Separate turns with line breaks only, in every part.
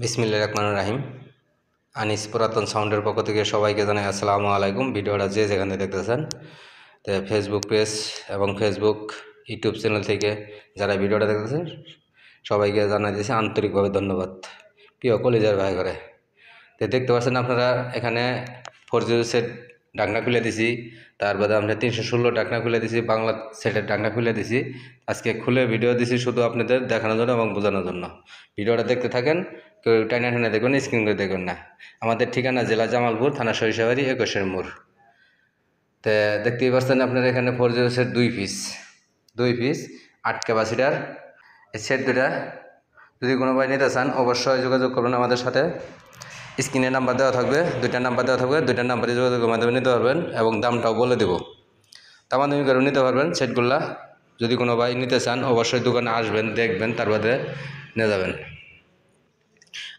বিসমিল্লাহির রহমানির রহিম। আনিস পুরাতন সাউন্ডের পক্ষ থেকে সবাইকে জানাই আসসালামু আলাইকুম। ভিডিওটা যে যেখানে দেখতেছেন, তো ফেসবুক পেজ এবং ফেসবুক ইউটিউব চ্যানেল থেকে যারা ভিডিওটা দেখতেছেন সবাইকে জানাই দিয়েছি আন্তরিকভাবে ধন্যবাদ। প্রিয় কলিজার ভাই করে তো দেখতে পাচ্ছেন আপনারা এখানে 4G সেট ঢাকনা খুলে দিছি, তারপরে আমরা 316 ঢাকনা খুলে দিছি, বাংলা সেটের ঢাকনা খুলে দিছি। আজকে খুলে ভিডিও দিছি শুধু আপনাদের দেখানোর জন্য এবং বোঝানোর জন্য। ভিডিওটা দেখতে থাকেন, কেউ টাইনা টাইনা দেখবেন, স্ক্রিন করে দেখবেন না। আমাদের ঠিকানা জেলা জামালপুর, থানা সরিষাবাড়ি, 21 মোড়। তো দেখতেই পাচ্ছেন আপনারা এখানে 4G সেট দুই পিস 8 ক্যাপাসিটার এই সেট দুটা যদি কোনো ভাই নিতে চান অবশ্যই যোগাযোগ করবেন আমাদের সাথে। স্ক্রিনে নাম্বার দেওয়া থাকবে, দুইটা নাম্বার দেওয়া থাকবে, দুইটা নাম্বারে যোগাযোগের মাধ্যমে নিতে পারবেন এবং দামটাও বলে দেবো। দামাদামি করে নিতে পারবেন সেটগুলা। যদি কোনো ভাই নিতে চান অবশ্যই দোকানে আসবেন, দেখবেন, তারপরে নিয়ে যাবেন।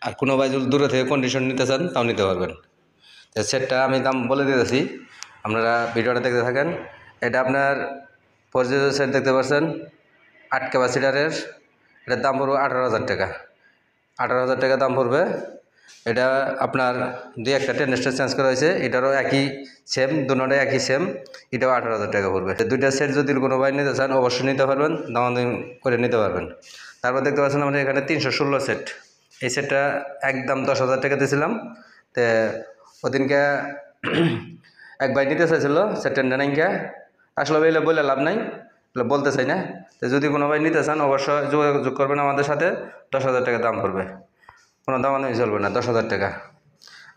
আর কোনো ভাই যদি দূরে থেকে কন্ডিশন নিতে চান তাও নিতে পারবেন। তো সেটটা আমি দাম বলে দিতেছি, আপনারা ভিডিওটা দেখতে থাকেন। এটা আপনার 4G সেট দেখতে পাচ্ছেন 8 ক্যাপাসিটারের, এটার দাম পড়বে 18,000 টাকা। 18,000 টাকা দাম পড়বে। এটা আপনার দুই একটা টেন্ডারটা চেঞ্জ করা হয়েছে, এটারও একই সেম, দুটোটাই একই সেম। এটাও 18,000 টাকা পড়বে। দুইটা সেট যদি কোনো ভাই নিতে চান অবশ্যই নিতে পারবেন, দামাদামি করে নিতে পারবেন। তারপর দেখতে পাচ্ছেন আমরা এখানে 316 সেট, এই সেটটা একদম 10,000 টাকা দিয়েছিলাম। তো ওদিনকে এক ভাই নিতে চাইছিল সেটটা নেনাইকে, আসলে বলে বলে লাভ নাই, বলতে চাই না। তো যদি কোনো ভাই নিতে চান অবশ্যই যোগাযোগ করবেন আমাদের সাথে। 10,000 টাকা দাম পড়বে, কোনো দামাদামি চলবে না, 10,000 টাকা।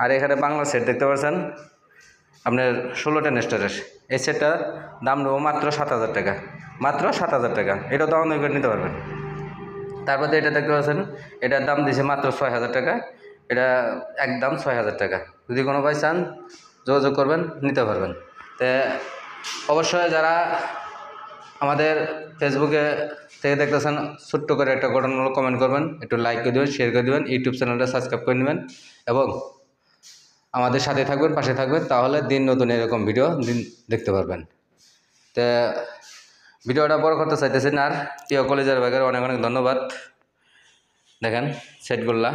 আর এখানে বাংলা সেট দেখতে পাচ্ছেন আপনার 16টা নেস্টারের, এই সেটটা দাম নেবো মাত্র 7,000 টাকা, মাত্র 7,000 টাকা। এটাও দামাদামি করে নিতে পারবেন। তারপরে এটা দেখতে পাচ্ছেন এটার দাম দিয়েছে মাত্র 6,000 টাকা, এটা একদম 6,000 টাকা। যদি কোনো ভাই চান যোগাযোগ করবেন, নিতে পারবেন। তো অবশ্যই যারা আমাদের ফেসবুকে থেকে দেখতেছেন ছোট্ট করে একটা গঠনমূলক কমেন্ট করবেন, একটু লাইক করে দেবেন, শেয়ার করে দেবেন, ইউটিউব চ্যানেলটা সাবস্ক্রাইব করে নেবেন এবং আমাদের সাথে থাকবেন, পাশে থাকবেন, তাহলে দিন নতুন এরকম ভিডিও দিন দেখতে পারবেন। তো ভিডিওটা বড় করতে চাইতেছি না। আর প্রিয় কলেজের ভাইয়ের অনেক অনেক ধন্যবাদ। দেখেন সেটগুলা,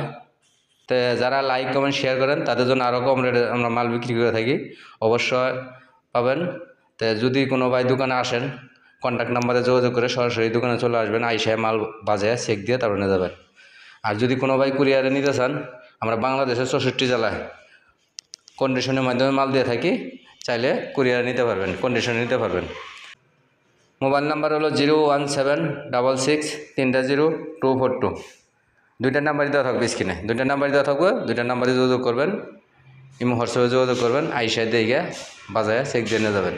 তো যারা লাইক কমেন্ট শেয়ার করেন তাদের জন্য আরও কম রেটে আমরা মাল বিক্রি করে থাকি, অবশ্যই পাবেন। তো যদি কোনো ভাই দোকানে আসেন কন্ট্যাক্ট নাম্বারে যোগাযোগ করে সরাসরি দোকানে চলে আসবেন, আইসায় মাল বাজে চেক দিয়ে তারপরে নিয়ে যাবেন। আর যদি কোনো ভাই কুরিয়ারে নিতে চান আমরা বাংলাদেশের 64 জেলায় কন্ডিশনের মাধ্যমে মাল দিয়ে থাকি, চাইলে কুরিয়ারে নিতে পারবেন, কন্ডিশনে নিতে পারবেন। মোবাইল নাম্বার হলো 01766300242। দুইটা নাম্বারই দেওয়া থাকবে স্ক্রিনে, দুইটা নাম্বারই দেওয়া থাকবে, দুইটা নাম্বারই যোগাযোগ করবেন, ইমো হোয়াটসঅ্যাপে যোগাযোগ করবেন, আইসায় দিয়ে বাজায় চেক দিয়ে নিয়ে যাবেন।